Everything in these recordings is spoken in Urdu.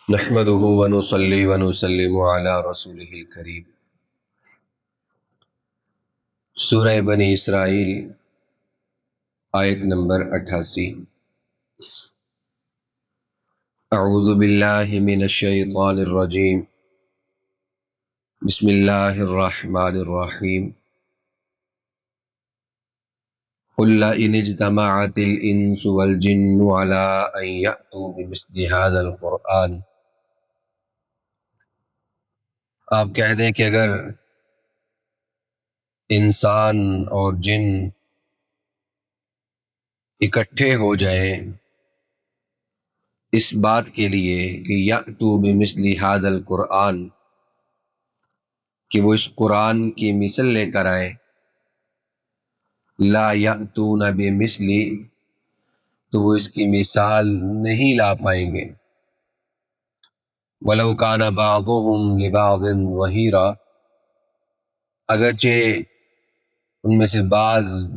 نحمده ونصلي ونسلم على رسوله الكريم۔ سورہ بنی اسرائیل آیت نمبر 88۔ اعوذ باللہ من الشیطان الرجیم، بسم اللہ الرحمن الرحیم۔ قل لئن اجتمعت الانس والجن على ان یأتوا بمثل هذا القرآن، آپ کہہ دیں کہ اگر انسان اور جن اکٹھے ہو جائیں اس بات کے لیے کہ یأتوا بمثل هذا القرآن، کہ وہ اس قرآن کی مثل لے کر آئیں، لا یأتون بمثلی، تو وہ اس کی مثال نہیں لا پائیں گے، وَلَوْ كَانَ بَعْضُهُمْ لِبَعْضٍ ظَهِيرًا، اگرچہ ان میں سے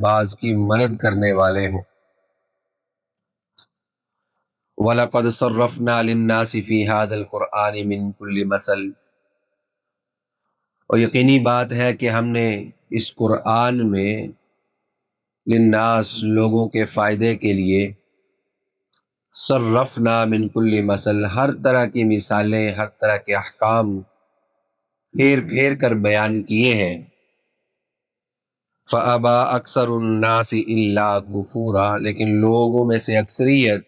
بعض کی مدد کرنے والے ہوں۔ وَلَقَدْ صَرَّفْنَا لِلنَّاسِ فِي هَذَا الْقُرْآنِ مِنْ كُلِّ مَثَلٍ، اور یقینی بات ہے کہ ہم نے اس قرآن میں للناس، لوگوں کے فائدے کے لیے، صرفنا من کل مثل، ہر طرح کی مثالیں، ہر طرح کے احکام پھیر پھیر کر بیان کیے ہیں۔ فَأَبَى أَكْثَرُ النَّاسِ إِلَّا كُفُورًا، لیکن لوگوں میں سے اکثریت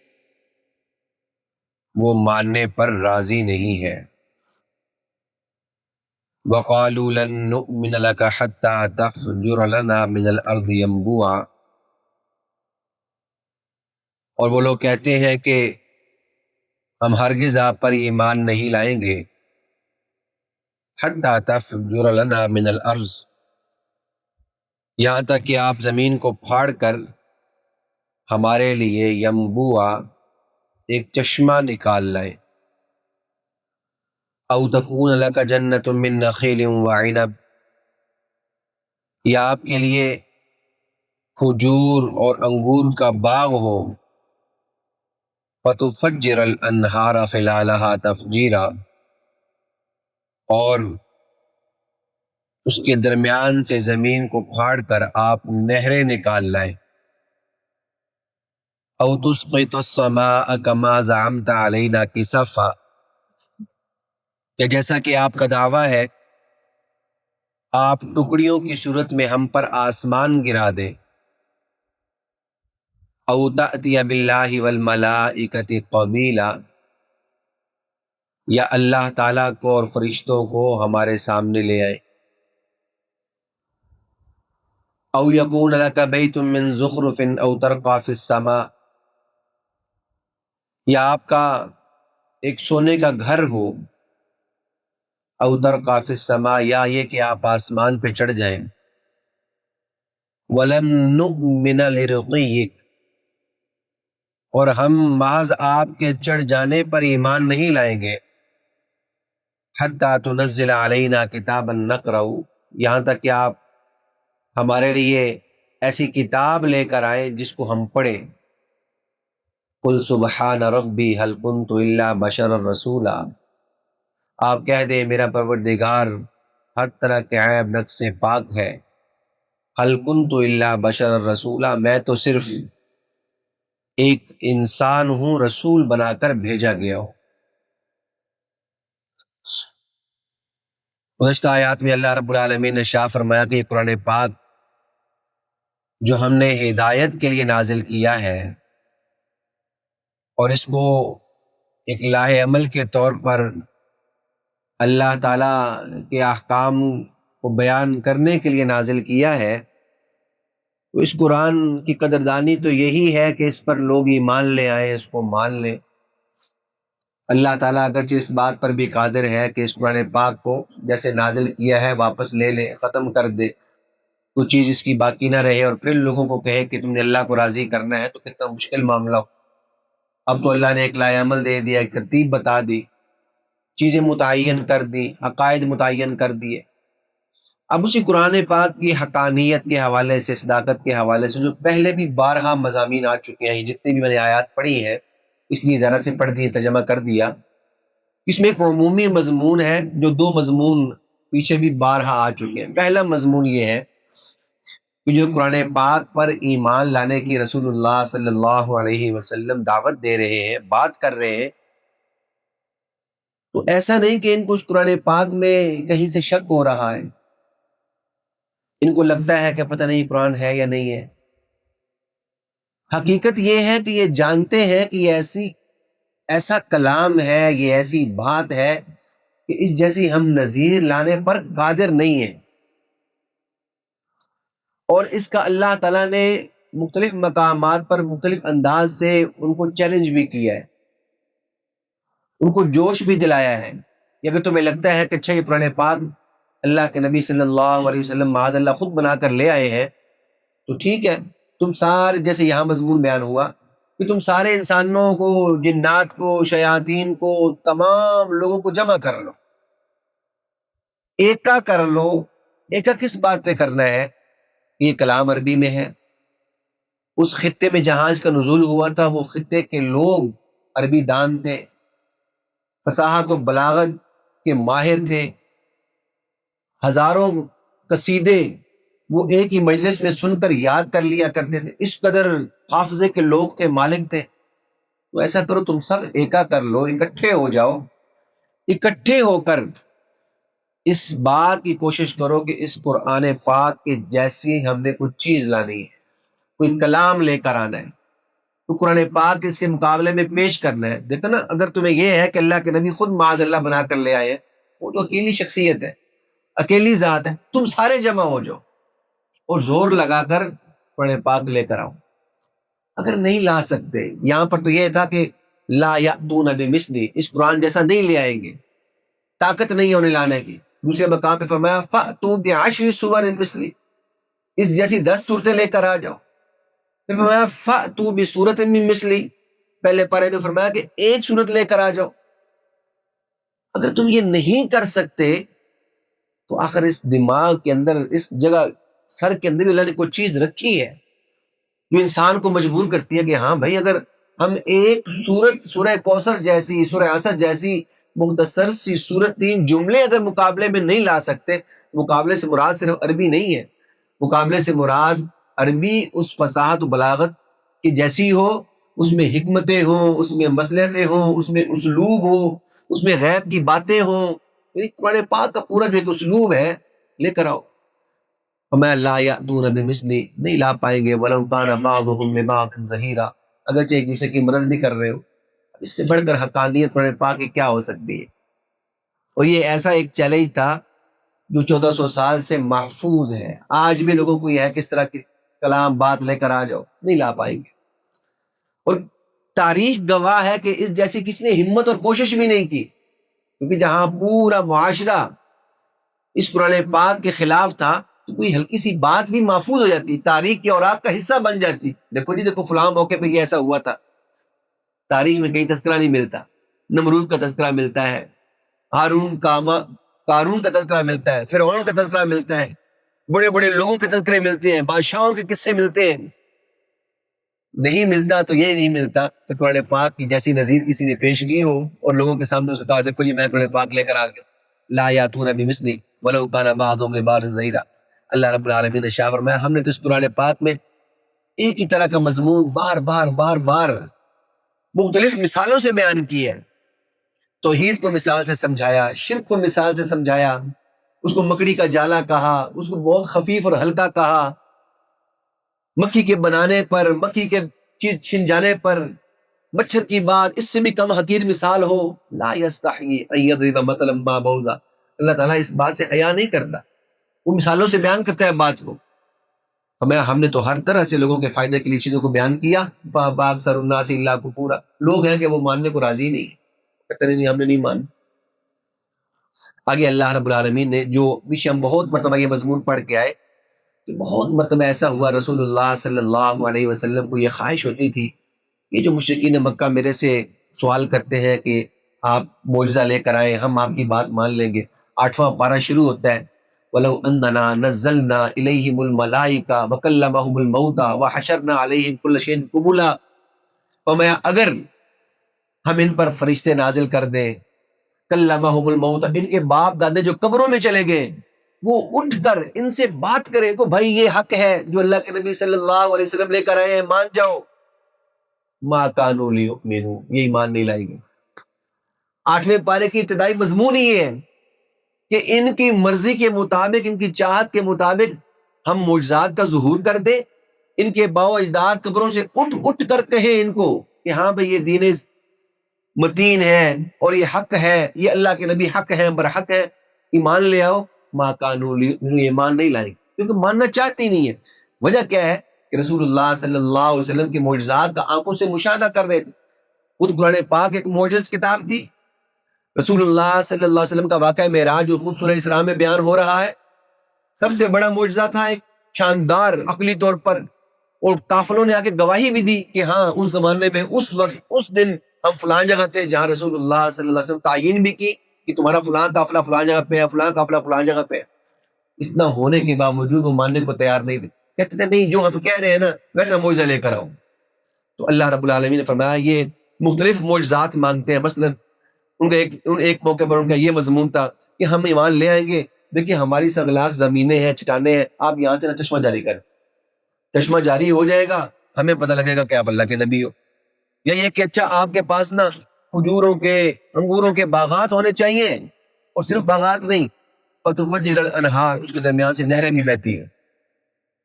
وہ ماننے پر راضی نہیں ہے۔ وَقَالُوا لَن نُؤْمِنَ لَكَ حَتَّى تَفْجُرَ لَنَا مِنَ الْأَرْضِ يَنبُوعًا، اور وہ لوگ کہتے ہیں کہ ہم ہرگز آپ پر ایمان نہیں لائیں گے، حَتَّى تَفْجُرَ لَنَا مِنَ الْأَرْضِ، یہاں تک کہ آپ زمین کو پھاڑ کر ہمارے لیے ینبوعا، ایک چشمہ نکال لائیں۔ او تکون لک جنۃ من نخیل وعنب، یا آپ کے لیے کھجور اور انگور کا باغ ہو، فتفجر الانہار خلالها تفجیرا، اور اس کے درمیان سے زمین کو پھاڑ کر آپ نہریں نکال لائیں۔ او تسقط السماء كما زعمت علینا کسفا، کہ جیسا کہ آپ کا دعویٰ ہے آپ ٹکڑیوں کی صورت میں ہم پر آسمان گرا دیں۔ او تأتی باللہ والملائکۃ قبیلا، یا اللہ تعالیٰ کو اور فرشتوں کو ہمارے سامنے لے آئے۔ او یکون لک بیت من زخرف او ترقی فی السماء، یا آپ کا ایک سونے کا گھر ہو، او ترقی فی السماء، یا یہ کہ آپ آسمان پہ چڑھ جائیں۔ ولن نؤمن لرقیک، اور ہم محض آپ کے چڑھ جانے پر ایمان نہیں لائیں گے، حتی تنزل علینا کتابا نقرأ، یہاں تک کہ آپ ہمارے لیے ایسی کتاب لے کر آئیں جس کو ہم پڑھیں۔ قل سبحان ربی هل کنت الا بشرا رسولا، آپ کہہ دیں میرا پروردگار ہر طرح کے عیب نقص سے پاک ہے، هل کنت الا بشرا رسولا، میں تو صرف ایک انسان ہوں، رسول بنا کر بھیجا گیا ہوں۔ گزشتہ آیات میں اللہ رب العالمین نے شاہ فرمایا کہ یہ قرآن پاک جو ہم نے ہدایت کے لیے نازل کیا ہے، اور اس کو ایک لاہ عمل کے طور پر اللہ تعالیٰ کے احکام کو بیان کرنے کے لیے نازل کیا ہے، تو اس قرآن کی قدردانی تو یہی ہے کہ اس پر لوگ ایمان لے آئیں، اس کو مان لیں۔ اللہ تعالیٰ اگرچہ اس بات پر بھی قادر ہے کہ اس قرآن پاک کو جیسے نازل کیا ہے واپس لے لے، ختم کر دے، کوئی چیز اس کی باقی نہ رہے، اور پھر لوگوں کو کہے کہ تم نے اللہ کو راضی کرنا ہے، تو کتنا مشکل معاملہ ہو۔ اب تو اللہ نے ایک لائحہ عمل دے دیا، ایک ترتیب بتا دی، چیزیں متعین کر دی، عقائد متعین کر دیے۔ اب اسی قرآن پاک کی حقانیت کے حوالے سے، صداقت کے حوالے سے، جو پہلے بھی بارہا مضامین آ چکے ہیں، جتنی بھی میں نے آیات پڑھی ہیں اس لیے ذرا سے پڑھ دی، ترجمہ کر دیا۔ اس میں ایک عمومی مضمون ہے جو دو مضمون پیچھے بھی بارہا آ چکے ہیں۔ پہلا مضمون یہ ہے کہ جو قرآن پاک پر ایمان لانے کی رسول اللہ صلی اللہ علیہ وسلم دعوت دے رہے ہیں، بات کر رہے ہیں، تو ایسا نہیں کہ ان کو اس قرآن پاک میں کہیں سے شک ہو رہا ہے، ان کو لگتا ہے کہ پتہ نہیں قرآن ہے یا نہیں ہے۔ حقیقت یہ ہے کہ یہ جانتے ہیں کہ یہ ایسا کلام ہے، یہ ایسی بات ہے کہ اس جیسی ہم نظیر لانے پر قادر نہیں ہیں، اور اس کا اللہ تعالیٰ نے مختلف مقامات پر مختلف انداز سے ان کو چیلنج بھی کیا ہے، ان کو جوش بھی دلایا ہے کہ اگر تمہیں لگتا ہے کہ اچھا یہ قرآن پاک اللہ کے نبی صلی اللہ علیہ وسلم معاذ اللہ خود بنا کر لے آئے ہیں تو ٹھیک ہے، تم سارے، جیسے یہاں مضمون بیان ہوا کہ تم سارے انسانوں کو، جنات کو، شیاطین کو، تمام لوگوں کو جمع کر لو، ایکا کر لو۔ ایکا کس بات پہ کرنا ہے؟ یہ کلام عربی میں ہے، اس خطے میں جہاں اس کا نزول ہوا تھا وہ خطے کے لوگ عربی دان تھے، فصاحت و بلاغت کے ماہر تھے، ہزاروں قصیدے وہ ایک ہی مجلس میں سن کر یاد کر لیا کرتے تھے، اس قدر حافظے کے لوگ تھے، مالک تھے۔ تو ایسا کرو تم سب ایکا کر لو، اکٹھے ہو جاؤ، اکٹھے ہو کر اس بات کی کوشش کرو کہ اس قرآن پاک کے جیسی ہم نے کوئی چیز لانی ہے، کوئی کلام لے کر آنا ہے، تو قرآن پاک اس کے مقابلے میں پیش کرنا ہے۔ دیکھو نا، اگر تمہیں یہ ہے کہ اللہ کے نبی خود معاذ اللہ بنا کر لے آئے ہیں، وہ تو اکیلی شخصیت ہے، اکیلی ذات ہے، تم سارے جمع ہو جاؤ اور زور لگا کر قرآن پاک لے کر آؤ۔ اگر نہیں لا سکتے، یہاں پر تو یہ تھا کہ لا یأتون بمثلی، اس قرآن جیسا نہیں لے آئیں گے، طاقت نہیں ہونے لانے کی۔ دوسرے مقام پہ فرمایا فَأْتُوا بِعَشْرِ سُوَرٍ مِثْلِهِ، اس جیسی 10 صورتیں لے کر آ جاؤ۔ پھر فرمایا فَأْتُوا بِسُورَةٍ مِّن مِثْلِهِ، پہلے پارے میں فرمایا کہ ایک صورت لے کر آ جاؤ۔ اگر تم یہ نہیں کر سکتے تو آخر اس دماغ کے اندر، اس جگہ سر کے اندر اللہ نے کوئی چیز رکھی ہے جو انسان کو مجبور کرتی ہے کہ ہاں بھائی، اگر ہم ایک سورت، سورہ کوثر جیسی، سورہ عصر جیسی مختصر سی سورت، 3 جملے اگر مقابلے میں نہیں لا سکتے، مقابلے سے مراد صرف عربی نہیں ہے، مقابلے سے مراد عربی اس فصاحت و بلاغت کی جیسی ہو، اس میں حکمتیں ہوں، اس میں مصلحتیں ہوں، اس میں اسلوب ہو، اس میں غیب کی باتیں ہوں، یعنی قرآن پاک کا پورا جو ایک اسلوب ہے لے کر آؤ۔ وَمَا لَا يَأْتُونَ بِمِثْلِهِ، نہیں لا پائیں گے، وَلَوْ كَانَ بَعْضُهُمْ لِبَعْضٍ ظَهِيرًا، اگرچہ ایک دوسرے کی مدد بھی کر رہے ہو۔ اس سے بڑھ کر حقانیت قرآن پاک کی کیا ہو سکتی ہے؟ اور یہ ایسا ایک چیلنج تھا جو 1400 سال سے محفوظ ہے، آج بھی لوگوں کو یہ ہے کہ اس طرح کی کلام بات لے کر آ جاؤ، نہیں لا پائیں گے۔ اور تاریخ گواہ ہے کہ اس جیسی کسی نے ہمت اور کوشش بھی نہیں کی، کیونکہ جہاں پورا معاشرہ اس قرآن پاک کے خلاف تھا تو کوئی ہلکی سی بات بھی محفوظ ہو جاتی، تاریخ کی اوراق کا حصہ بن جاتی۔ دیکھو جی، دیکھو فلاں موقع پہ یہ ایسا ہوا تھا، تاریخ میں کہیں تذکرہ نہیں ملتا، نمرود کا تذکرہ ملتا ہے، قارون کا تذکرہ ملتا ہے، فرعون کا تذکرہ ملتا ہے، بڑے بڑے لوگوں کے تذکرے ملتے ہیں، بادشاہوں کے قصے ملتے ہیں۔ نہیں ملتا تو یہ نہیں ملتا کہ قرآن پاک کی جیسی نظیر کسی نے پیش کی ہو اور لوگوں کے سامنے اسے کہا دیکھو یہ میں قرآن پاک لے کر آ گیا۔ لا یاتون بمثلی ولو کان بعضهم لبعض ظہیرا، اللہ رب العالمین نے شاہ فرمایا ہم نے تو اس قرآن پاک میں ایک ہی طرح کا مضمون بار بار بار بار مختلف مثالوں سے بیان کی ہے۔ توحید کو مثال سے سمجھایا، شرک کو مثال سے سمجھایا، اس کو مکڑی کا جالا کہا، اس کو بہت خفیف اور ہلکا کہا، مکھی کے بنانے پر، مکھی کے چیز چھن جانے پر، مچھر کی بات اس سے بھی کم حقیر مثال ہو۔ لا یستحیی ان یضرب مثلا ما بعوضہ، اللہ تعالیٰ اس بات سے حیا نہیں کرتا، وہ مثالوں سے بیان کرتا ہے بات کو۔ ہم نے تو ہر طرح سے لوگوں کے فائدے کے لیے چیزوں کو بیان کیا، فاکثر الناس الا کفورا، لوگ ہیں کہ وہ ماننے کو راضی نہیں، کہتے نہیں ہم نے نہیں مانا۔ آگے اللہ رب العالمین نے جو پیچھے ہم بہت مرتبہ یہ مضمون پڑھ کے آئے کہ بہت مرتبہ ایسا ہوا رسول اللہ صلی اللہ علیہ وسلم کو یہ خواہش ہوتی تھی، یہ جو مشرکین مکہ میرے سے سوال کرتے ہیں کہ آپ معجزہ لے کر آئیں، ہم آپ کی بات مان لیں گے۔ 8واں پارہ شروع ہوتا ہے وَلَوْ أَنَّنَا نَزَّلْنَا إِلَيْهِمُ الْمَلَائِكَةَ وَكَلَّمَهُمُ الْمَوْتَى وَحَشَرْنَا عَلَيْهِمْ كُلَّ شَيْءٍ قُبُلًا، فرمایا اگر ہم ان پر فرشتے نازل کر دیں کلمہم الموت، ان کے باپ دادے جو قبروں میں چلے گئے وہ اٹھ کر ان سے بات کرے کہ بھائی یہ حق ہے جو اللہ کے نبی صلی اللہ علیہ وسلم لے کر آئے ہیں، مان جاؤ۔ ما کانوا لیؤمنوا، یہ ایمان نہیں لائیں گے۔ 8ویں پارے کی ابتدائی مضمون یہ ہے کہ ان کی مرضی کے مطابق، ان کی چاہت کے مطابق ہم معجزات کا ظہور کر دیں، ان کے باؤ اجداد قبروں سے اٹھ اٹھ کر کہیں ان کو کہ ہاں بھئی یہ دین متین ہے اور یہ حق ہے، یہ اللہ کے نبی حق ہے، برحق ہے، ایمان لے آؤ۔ ما کانوا لیؤمنوا، ایمان نہیں لائیں کیونکہ ماننا چاہتے ہی نہیں ہے۔ وجہ کیا ہے کہ رسول اللہ صلی اللہ علیہ وسلم کے معجزات کا آنکھوں سے مشاہدہ کر رہے تھے۔ خود قرآن پاک ایک معجز کتاب تھی۔ رسول اللہ صلی اللہ علیہ وسلم کا واقعہ معراج جو خود سورہ اسراء میں بیان ہو رہا ہے، سب سے بڑا معجزہ تھا، ایک شاندار عقلی طور پر، اور قافلوں نے آ کے گواہی بھی دی کہ ہاں اس زمانے میں اس وقت اس دن ہم فلاں جگہ تھے، جہاں رسول اللہ صلی اللہ علیہ وسلم تعیین بھی کی کہ تمہارا فلاں قافلہ فلاں جگہ پہ ہے، فلاں قافلہ فلاں جگہ پہ ہے۔ اتنا ہونے کے باوجود وہ ماننے کو تیار نہیں تھے، کہتے تھے نہیں جو ہم کہہ رہے ہیں نا ویسا معجزہ لے کر آؤ۔ تو اللہ رب العالمین نے فرمایا یہ مختلف معجزات مانگتے ہیں۔ مثلا ان کا ایک موقع پر ان کا یہ مضمون تھا کہ ہم ایمان لے آئیں گے، دیکھیں ہماری سنگلاخ زمینیں ہیں، چٹانیں ہیں، آپ یہاں سے نا چشمہ جاری کریں، چشمہ جاری ہو جائے گا، ہمیں پتہ لگے گا کہ آپ اللہ کے نبی ہو۔ یا یہ کہ اچھا آپ کے پاس نا کھجوروں کے انگوروں کے باغات ہونے چاہیے، اور صرف باغات نہیں، فتفجر الانہار، اس کے درمیان سے نہریں بھی بہتی ہیں۔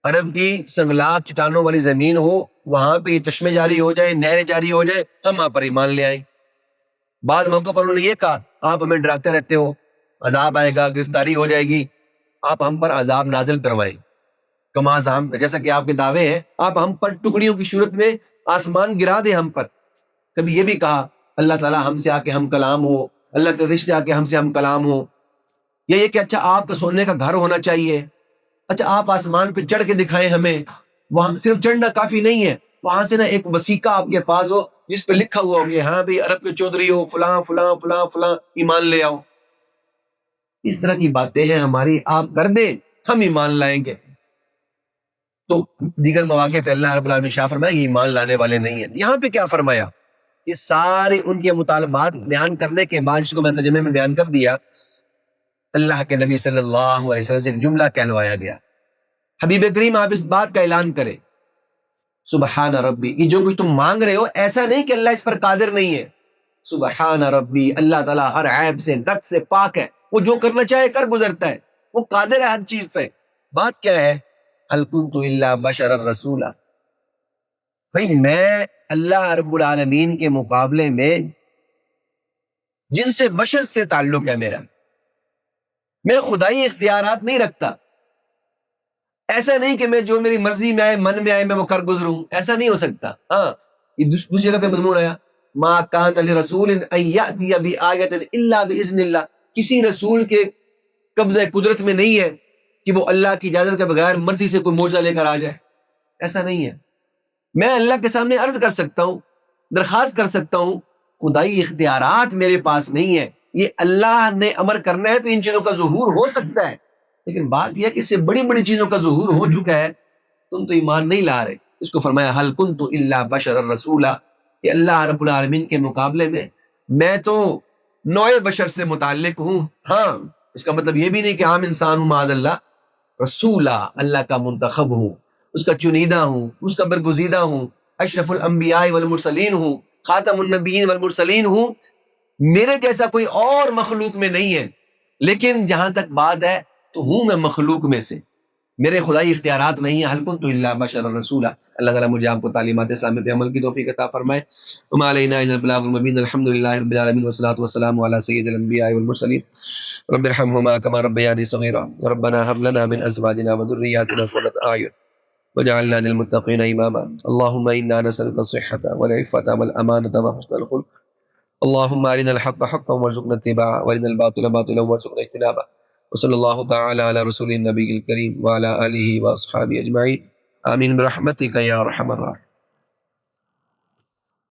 عرب کی سنگلاخ چٹانوں والی زمین ہو، وہاں پہ یہ چشمے جاری ہو جائے، نہریں جاری ہو جائے، ہم آپ پر ایمان لے آئیں۔ بعض موقع پر انہوں نے یہ کہا آپ ہمیں ڈراتے رہتے ہو، عذاب آئے گا، گرفتاری ہو جائے گی، آپ ہم پر عذاب نازل کروائیں، کما زعمت، جیسا کہ آپ کے دعوے ہیں، آپ ہم پر ٹکڑیوں کی صورت میں آسمان گرا دے ہم پر۔ کبھی یہ بھی کہا اللہ تعالیٰ ہم سے آ کے ہم کلام ہو، اللہ کے رشتے آ کے ہم سے ہم کلام ہو۔ یا یہ کہ اچھا آپ کا سونے کا گھر ہونا چاہیے، اچھا آپ آسمان پہ چڑھ کے دکھائیں ہمیں، وہاں صرف چڑھنا کافی نہیں ہے، وہاں سے نا ایک وثیقہ آپ کے پاس ہو جس پہ لکھا ہوا ہو کہ ہاں بھئی عرب کے چودھری ہو، فلاں فلاں فلاں فلاں، ایمان لے آؤ۔ اس طرح کی باتیں ہیں ہماری، آپ کر دیں ہم ایمان لائیں گے۔ تو دیگر مواقع پہ اللہ رب العالمین شاہ فرمایا یہ ایمان لانے والے نہیں ہیں۔ یہاں پہ کیا فرمایا؟ یہ سارے ان کے مطالبات بیان کرنے کے بعد، جس کو میں ترجمے میں بیان کر دیا، اللہ کے نبی صلی اللہ علیہ وسلم سے ایک جملہ کہلوایا گیا، حبیب کریم آپ اس بات کا اعلان کریں، سبحان ربی، یہ جو کچھ تم مانگ رہے ہو ایسا نہیں کہ اللہ اس پر قادر نہیں ہے، سبحان ربی، اللہ تعالیٰ ہر عیب سے نقص سے پاک ہے، وہ جو کرنا چاہے کر گزرتا ہے، وہ قادر ہے ہر چیز پہ۔ بات کیا ہے؟ هل كنت الا بشرا رسولا، بھائی میں اللہ رب العالمین کے مقابلے میں جن سے بشر سے تعلق ہے میرا، میں خدائی اختیارات نہیں رکھتا، ایسا نہیں کہ میں جو میری مرضی میں آئے من میں آئے میں وہ کر گزروں، ایسا نہیں ہو سکتا۔ ہاں یہ دوسری جگہ پہ مضمون آیا، ما کان لرسول ان یأتی بآیۃ الا باذن اللہ، کسی رسول کے قبضہ قدرت میں نہیں ہے کہ وہ اللہ کی اجازت کے بغیر مرضی سے کوئی معجزہ لے کر آ جائے، ایسا نہیں ہے۔ میں اللہ کے سامنے عرض کر سکتا ہوں، درخواست کر سکتا ہوں، خدائی اختیارات میرے پاس نہیں ہے، یہ اللہ نے امر کرنا ہے تو ان چیزوں کا ظہور ہو سکتا ہے، لیکن بات یہ ہے کہ اس سے بڑی بڑی چیزوں کا ظہور ہو چکا ہے، تم تو ایمان نہیں لا رہے۔ اس کو فرمایا حل کنت الا بشرا رسولا، کہ اللہ رب العالمین کے مقابلے میں تو نوع بشر سے متعلق ہوں، ہاں اس کا مطلب یہ بھی نہیں کہ عام انسان ہوں، معاذ اللہ، رسولہ اللہ کا منتخب ہوں، اس کا چنیدہ ہوں، اس کا برگزیدہ ہوں، اشرف الانبیاء والمرسلین ہوں، خاتم النبیین والمرسلین ہوں، میرے جیسا کوئی اور مخلوق میں نہیں ہے، لیکن جہاں تک بات ہے تو ہوں میں مخلوق میں سے، میرے خدائی اختیارات نہیں ہیں، حل کنت الا بشر رسولا۔ اللہ تعالیٰ مجھے آپ کو تعلیمات اسلام پہ عمل کی توفیق عطا فرمائے۔ وما علینا الا البلاغ المبین، الحمد للہ رب العالمین والصلاۃ والسلام علی سید الانبیاء والمرسلین، رب ارحمہما کما ربیانی صغیرا، ربنا هب لنا من ازواجنا وذریاتنا قرۃ اعین وجعلنا للمتقین اماما، اللهم انا نسألك الصحة والعفة والامانة وحسن الخلق، اللهم ارنا الحق حقا وارزقنا اتباعه وارنا الباطل باطلا وارزقنا اجتنابه، وصلی اللہ تعالی علی رسول النبی الکریم وعلی آلہ واصحابہ اجمعین، آمین برحمتک یا ارحم الراحمین۔